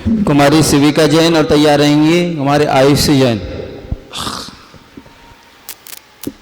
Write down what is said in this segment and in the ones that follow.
कुमारी शिविका जैन और तैयार रहेंगी हमारे आयुष जैन।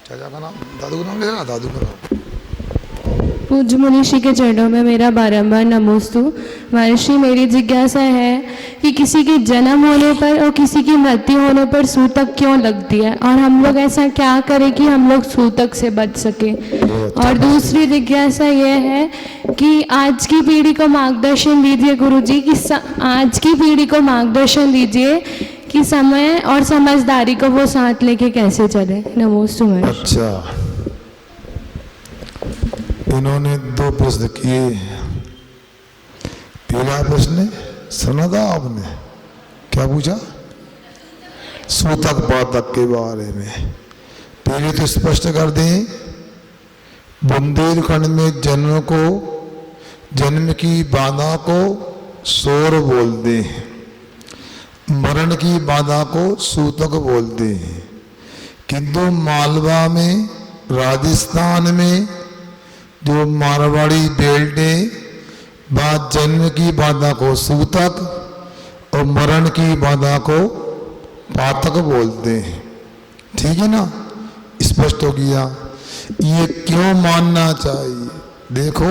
चाचा का नाम, दादू का नाम लेना, दादू का नाम। पूज्य मुनिषी के चरणों में मेरा बारंबार नमोस्तु। महर्षि, मेरी जिज्ञासा है कि किसी के जन्म होने पर और किसी की मृत्यु होने पर सूतक क्यों लगती है, और हम लोग ऐसा क्या करें कि हम लोग सूतक से बच सके। और दूसरी जिज्ञासा यह है कि आज की पीढ़ी को मार्गदर्शन दीजिए गुरुजी, कि आज की पीढ़ी को मार्गदर्शन दीजिए कि समय और समझदारी को वो साथ लेके कैसे चले। नमोस्तु महर्षि। अच्छा, इन्होंने दो प्रश्न किए। पहला प्रश्न सुना था आपने, क्या पूछा? सूतक पातक के बारे में। पहले तो स्पष्ट कर दें, बुंदेलखंड में जन्म की बाधा को सोर बोलते हैं, मरण की बाधा को सूतक बोलते हैं। किंतु मालवा में, राजस्थान में जो मारवाड़ी बेल्ट है, बाद जन्म की बाधा को सूतक और मरण की बाधा को पातक बोलते हैं। ठीक है ना, स्पष्ट हो गया। ये क्यों मानना चाहिए? देखो,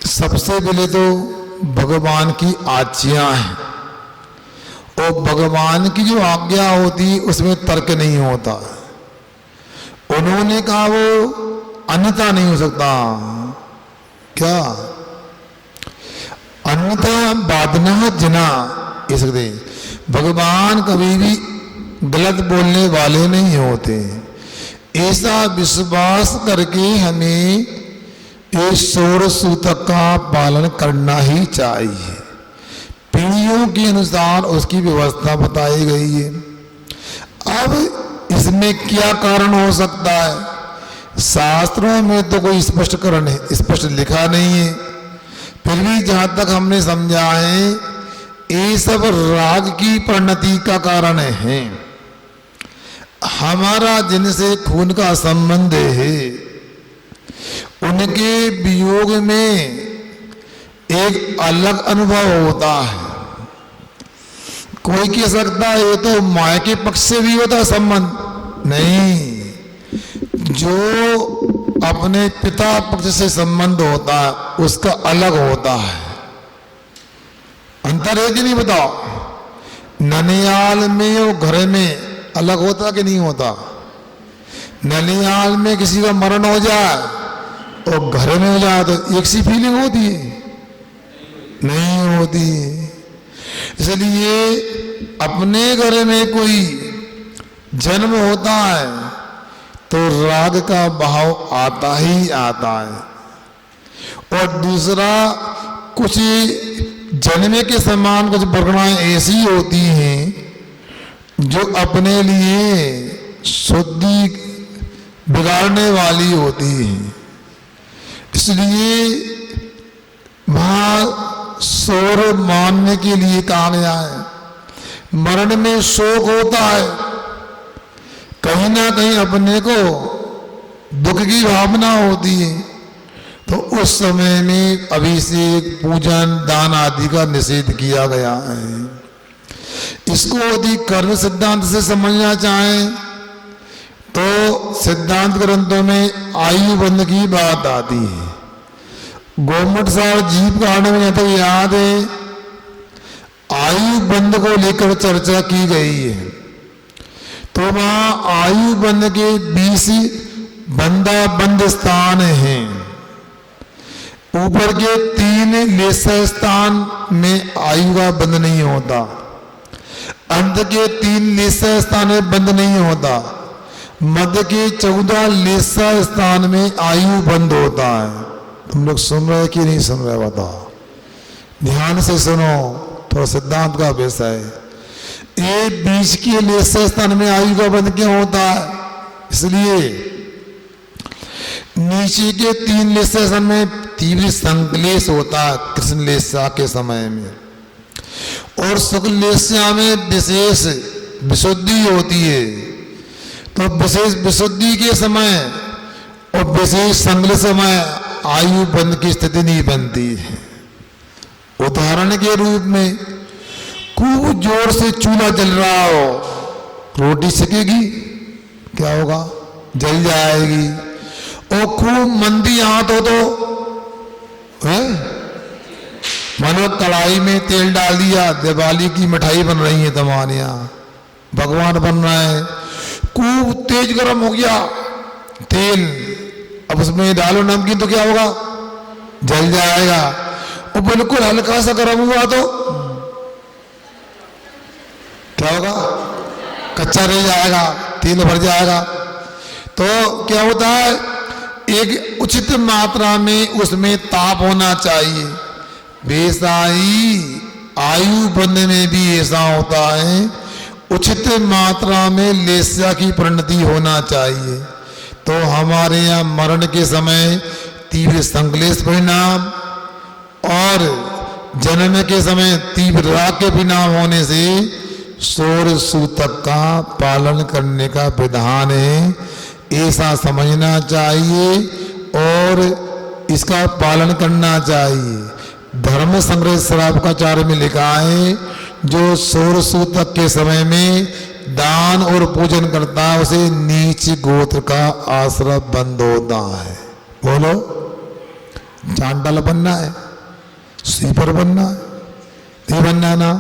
सबसे पहले तो भगवान की आज्ञा है, और भगवान की जो आज्ञा होती है उसमें तर्क नहीं होता। उन्होंने कहा वो अन्यथा नहीं हो सकता। क्या अन्यथा बाधना जना इस भगवान कभी भी गलत बोलने वाले नहीं होते। ऐसा विश्वास करके हमें इस सोर सूतक का पालन करना ही चाहिए। पीढ़ियों के अनुसार उसकी व्यवस्था बताई गई है। अब इसमें क्या कारण हो सकता है? शास्त्रों में तो कोई स्पष्ट लिखा नहीं है, फिर भी जहां तक हमने समझा है ये सब राग की परिणति का कारण है। हमारा जिनसे खून का संबंध है, उनके वियोग में एक अलग अनुभव होता है। कोई कह सकता है ये तो माया के पक्ष से भी होता संबंध, नहीं, जो अपने पिता पक्ष से संबंध होता है उसका अलग होता है। अंतर है कि नहीं बताओ? ननियाल में और घर में अलग होता कि नहीं होता? ननियाल में किसी का मरण हो जाए और घर में हो जाए तो एक सी फीलिंग होती है? नहीं होती। इसलिए अपने घर में कोई जन्म होता है तो राग का भाव आता ही आता है। और दूसरा, कुछ जन्मे के समान कुछ वर्गणाएं ऐसी होती हैं जो अपने लिए शुद्धि बिगाड़ने वाली होती हैं। इसलिए वहां सोर मानने के लिए कहा गया है। मरण में शोक होता है, कहीं ना कहीं अपने को दुख की भावना होती है, तो उस समय में अभिषेक, पूजन, दान आदि का निषेध किया गया है। इसको यदि कर्म सिद्धांत से समझना चाहें तो सिद्धांत ग्रंथों में आयु बंध की बात आती है। गोमट सार जीव कांड में तो याद है, आयु बंध को लेकर चर्चा की गई है। तो वहां आयु बंध के 20 बंदा बंद स्थान हैं। ऊपर के 3 लेसा स्थान में आयु का बंध नहीं होता, अंत के 3 लेसा स्थान में बंध नहीं होता, मध्य के 14 लेसा स्थान में आयु बंद होता है। तुम लोग सुन रहे कि नहीं सुन रहे? बताओ, ध्यान से सुनो, थोड़ा सिद्धांत का विषय है। ये 20 के लेसा स्थान में आयु का बंध क्यों होता है? इसलिए नीचे के 3 लेसा स्थान में तीव्र संकलेश होता है कृष्ण लेसा के समय में, और शुक्ल लेसा में विशेष विशुद्धि होती है। तो विशेष विशुद्धि के समय और विशेष संकल समय आयु बंध की स्थिति नहीं बनती है। उदाहरण के रूप में खूब जोर से चूल्हा जल रहा हो, रोटी सेकेगी, क्या होगा? जल जाएगी। और खूब मंदी हाथ हो तो है, मानो कढ़ाई में तेल डाल दिया, दिवाली की मिठाई बन रही है तुम्हारे यहाँ, भगवान बन रहा है, खूब तेज गर्म हो गया तेल, अब उसमें डालो नमकीन तो क्या होगा? जल जाएगा। और बिल्कुल हल्का सा गर्म हुआ तो क्या होगा? कच्चा रह जाएगा, तेल भर जाएगा। तो क्या होता है, एक उचित मात्रा में उसमें ताप होना चाहिए। वैसा ही आयु बढ़ने में भी ऐसा होता है, उचित मात्रा में लेस्या की परिणति होना चाहिए। तो हमारे यहाँ मरण के समय तीव्र संक्लेश परिणाम और जन्म के समय तीव्र राग के परिणाम होने से सोर सूतक का पालन करने का विधान है, ऐसा समझना चाहिए और इसका पालन करना चाहिए। धर्म संग्रह श्रावकाचार्य में लिखा है, जो सोर सूतक के समय में दान और पूजन करता है उसे नीच गोत्र का आश्रय बंद होता है। बोलो, चांडाल बनना है, स्वीपर बनना है, नहीं बनना ना,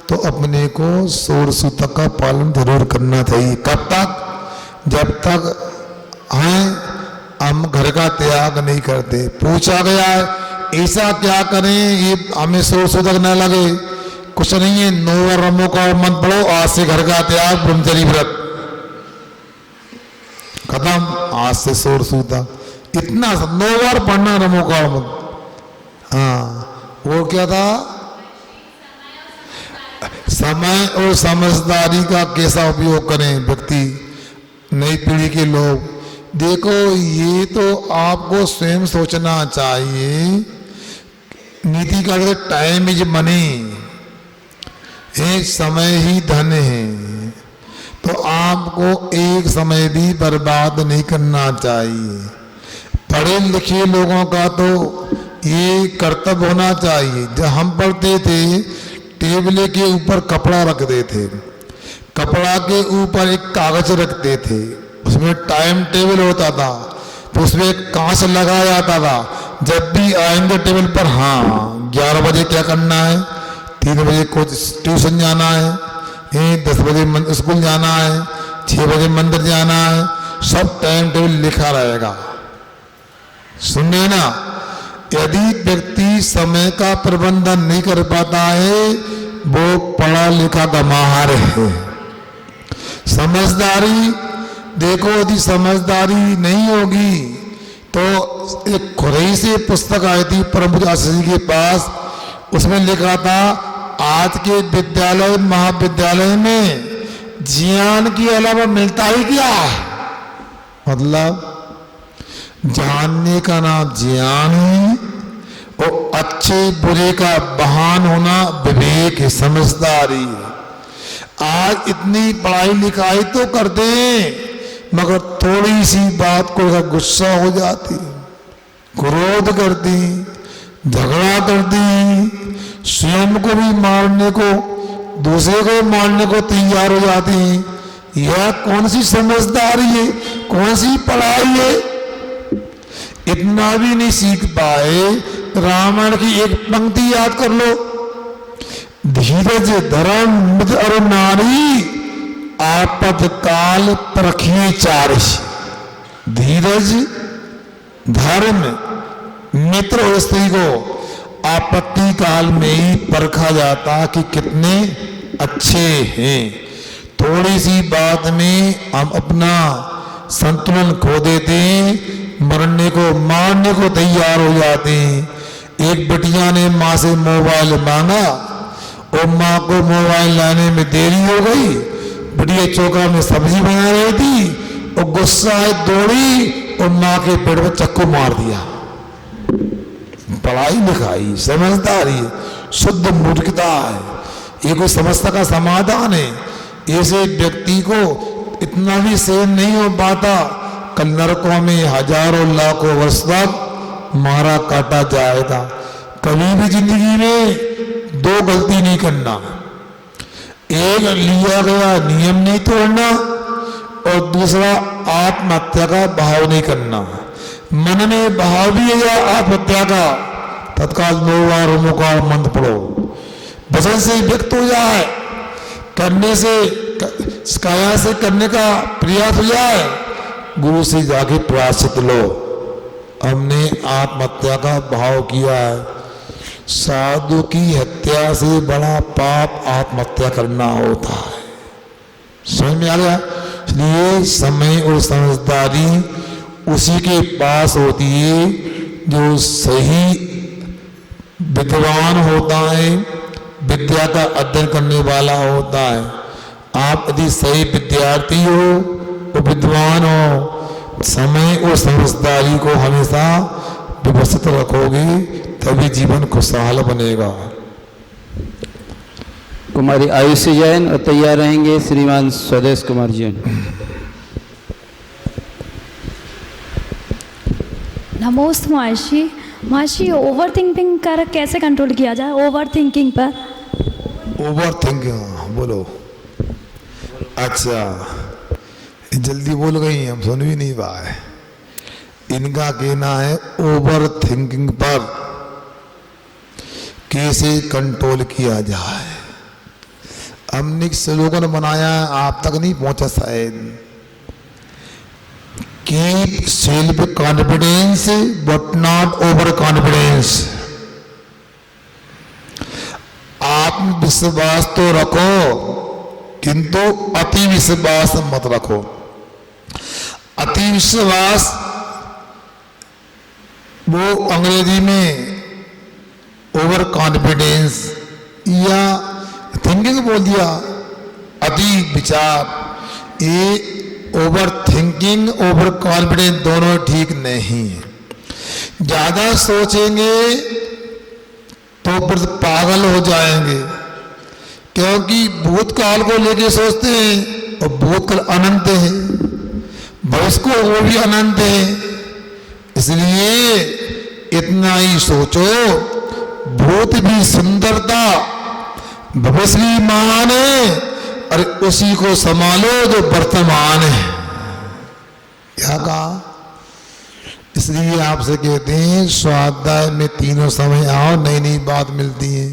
तो अपने को सोर सूतक का पालन जरूर करना चाहिए। कब तक? जब तक हम घर का त्याग नहीं करते। पूछा गया है ऐसा क्या करें ये हमें सोर सूतक न लगे? कुछ नहीं है, 9 बार रमो का मंत्र पढ़ो, आज से घर का त्याग, ब्रह्मचर्य व्रत खत्म, आज से सोर सूतक। इतना 9 बार पढ़ना रमो का मंत्र। हाँ, वो क्या था? समय और समझदारी का कैसा उपयोग करें व्यक्ति, नई पीढ़ी के लोग। देखो, ये तो आपको स्वयं सोचना चाहिए। नीति का टाइम इज मनी, एक समय ही धन है, तो आपको एक समय भी बर्बाद नहीं करना चाहिए। पढ़े लिखे लोगों का तो ये कर्तव्य होना चाहिए। जब हम पढ़ते थे टेबल के ऊपर कपड़ा रखते थे, कपड़ा के ऊपर एक कागज रखते थे, उसमें टाइम टेबल होता था, तो उसमें कांच लगाया जाता था। जब भी आएंगे टेबल पर, हाँ 11 बजे क्या करना है, 3 बजे कुछ ट्यूशन जाना है, 10 बजे स्कूल जाना है, 6 बजे मंदिर जाना है, सब टाइम टेबल लिखा रहेगा। सुनिए ना, यदि व्यक्ति समय का प्रबंधन नहीं कर पाता है, वो पढ़ा लिखा गंवार है। समझदारी, देखो यदि समझदारी नहीं होगी तो एक खुरई से पुस्तक आई थी परम पूज्य आचार्य जी के पास, उसमें लिखा था आज के विद्यालय महाविद्यालय में ज्ञान के अलावा मिलता ही क्या है? मतलब जानने का नाम ज्ञान है और अच्छे बुरे का बहान होना विवेक है, समझदारी है। आज इतनी पढ़ाई लिखाई तो करते हैं, मगर थोड़ी सी बात को गुस्सा हो जाती, क्रोध करती, झगड़ा करती, स्वयं को भी मारने को, दूसरे को मारने को तैयार हो जाती। यह कौन सी समझदारी है, कौन सी पढ़ाई है? इतना भी नहीं सीख पाए। रामायण की एक पंक्ति याद कर लो, धीरज धर्म मित्र और नारी आपतकाल परखिए चारिश। धीरज धर्म मित्र और स्त्री को आपत्ति काल में ही परखा जाता कि कितने अच्छे हैं। थोड़ी सी बात में हम अपना संतुलन खो देते हैं, मरने को मारने को तैयार हो जाते हैं। एक बिटिया ने माँ से मोबाइल मांगा और माँ को मोबाइल लाने में देरी हो गई। बिटिया चौका में सब्जी बना रही थी और गुस्सा है दौड़ी और माँ के पेट में चक्कू मार दिया। पढ़ाई लिखाई समझदारी शुद्ध मूर्खता है, ये कोई समस्या का समाधान है? ऐसे व्यक्ति को इतना भी सहन नहीं हो पाता, कल नरकों में हजारों लाखों वर्ष तक मारा काटा जाएगा। कभी भी जिंदगी में दो गलती नहीं करना। एक लिया गया नियम नहीं तोड़ना और दूसरा आत्महत्या का भाव नहीं करना। मन में भाव भी है या आत्महत्या का, तत्काल 9 बार ओमकार मंत्र पढ़ो, वचन से व्यक्त हो जाए, करने से काया से करने का प्रयास हो जाए, गुरु से जाके प्रायश्चित लो। हमने आत्महत्या का भाव किया है, साधु की हत्या से बड़ा पाप आत्महत्या करना होता है। समझ में आ गया? इसलिए समय और समझदारी उसी के पास होती है जो सही विद्वान होता है, विद्या का अध्ययन करने वाला होता है। आप यदि सही विद्यार्थी हो और विद्वान हो, समय और समझदारी को हमेशा व्यवस्थित रखोगे, तभी जीवन खुशहाल बनेगा। कुमारी आयुष जैन और तैयार रहेंगे श्रीमान स्वदेश कुमार जैन। नमोस्त महर्षि। महर्षि, ओवर थिंकिंग कर कैसे कंट्रोल किया जाए? ओवर थिंकिंग पर ओवर थिंकिंग बोलो। अच्छा, जल्दी बोल गई, हम सुन भी नहीं पाए। इनका कहना है ओवर थिंकिंग पर कैसे कंट्रोल किया जाए। हमने स्लोगन बनाया, आप तक नहीं पहुंचा शायद। Keep self confidence but not over confidence. आत्मविश्वास तो रखो, किंतु अति विश्वास मत रखो। अति विश्वास वो अंग्रेजी में ओवर कॉन्फिडेंस या थिंकिंग बोल दिया, अति विचार। ये ओवर थिंकिंग ओवर कॉन्फिडेंस दोनों ठीक नहीं है। ज्यादा सोचेंगे तो फिर पागल हो जाएंगे, क्योंकि भूतकाल को लेके सोचते हैं और भूतकाल अनंत है, भविष्य को वो भी अनंत है। इसलिए इतना ही सोचो, भूत भी सुंदरता, भविष्य भी महान है, और उसी को संभालो जो वर्तमान है। क्या कहा? इसलिए आपसे कहते हैं स्वाध्याय में तीनों समय आओ, नई नई बात मिलती है।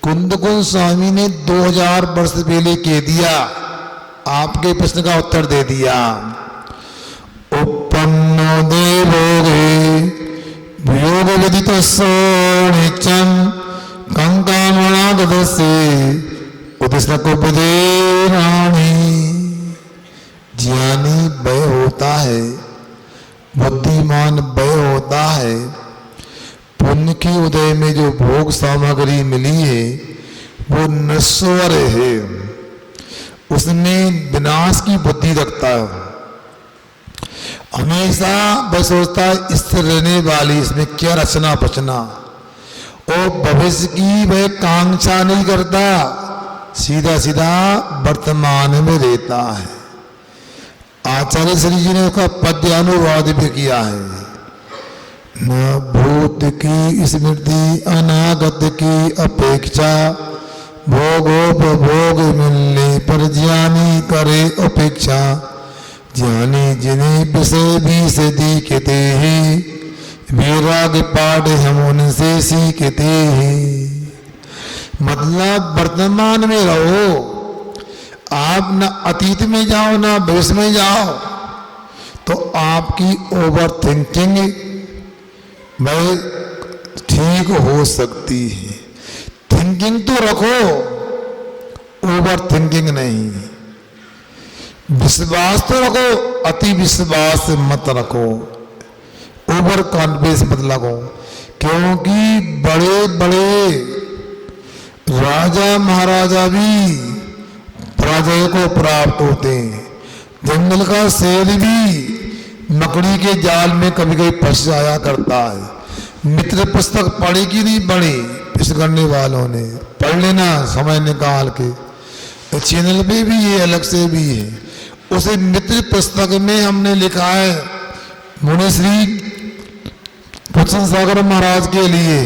कुंदकुंज स्वामी ने 2000 वर्ष पहले कह दिया, आपके प्रश्न का उत्तर दे दिया। उपन्नो देवोगे वियोग विदित सोनिचम कंकामणा ददसे उदिष्ण को बुधे रानी। ज्ञानी भय होता है, बुद्धिमान भय होता है। पुण्य के उदय में जो भोग सामग्री मिली है वो नश्वर है, उसमें विनाश की बुद्धि रखता है। हमेशा वह सोचता है स्थिर रहने वाली, इसमें क्या रचना बचना, और भविष्य की वह कांक्षा नहीं करता, सीधा सीधा वर्तमान में रहता है। आचार्य श्री जी ने उसका पद्य अनुवाद भी किया है। न भूत की स्मृति अनागत की अपेक्षा, भोगोपभोग मिलने पर ज्ञानी करे अपेक्षा। ज्ञानी जिन्हें विषय भी से दिखते हैं, वैराग पाठ हम उनसे सीखते हैं। मतलब वर्तमान में रहो, आप न अतीत में जाओ ना भविष्य में जाओ, तो आपकी ओवर थिंकिंग वह ठीक हो सकती है। थिंकिंग तो रखो, ओवर थिंकिंग नहीं। विश्वास तो रखो, अति विश्वास मत रखो, ओवर कॉन्फिडेंस मत लगो। क्योंकि बड़े बड़े राजा महाराजा भी पराजय को प्राप्त होते हैं। जंगल का शेर भी मकड़ी के जाल में कभी कभी फंस जाया करता है। मित्र पुस्तक पढ़ी कि नहीं पढ़ी? इस करने वालों ने पढ़ लेना समय निकाल के। चैनल पे भी है, अलग से भी है। उसे मित्र पुस्तक में हमने लिखा है मुनि श्री कृष्ण सागर महाराज के लिए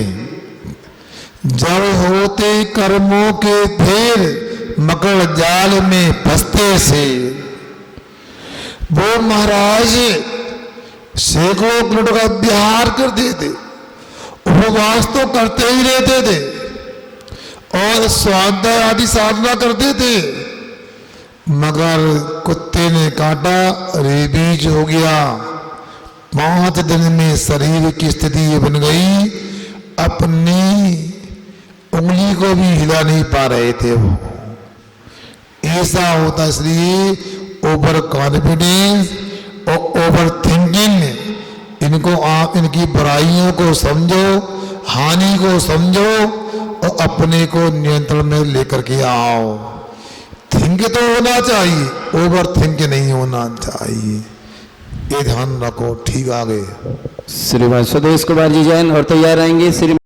जब होते कर्मों के फिर मकर जाल में फंसते से। वो महाराज सैकड़ों किलोमीटर का बिहार करते थे, उपवास तो करते ही रहते थे और स्वाध्याय आदि साधना करते थे, मगर कुत्ते ने काटा, रेबीज हो गया। 5 दिन में शरीर की स्थिति ये बन गई, अपनी उंगली को भी हिला नहीं पा रहे थे वो। ऐसा होता, इसलिए ओवर कॉन्फिडेंस और ओवर थिंकिंग, इनको आप इनकी बुराइयों को समझो, हानि को समझो और अपने को नियंत्रण में लेकर के आओ। थिंक तो होना चाहिए, ओवर थिंक नहीं होना चाहिए, ये ध्यान रखो। ठीक, आगे श्रीमान स्वदेश कुमार जी जैन और तैयार रहेंगे श्री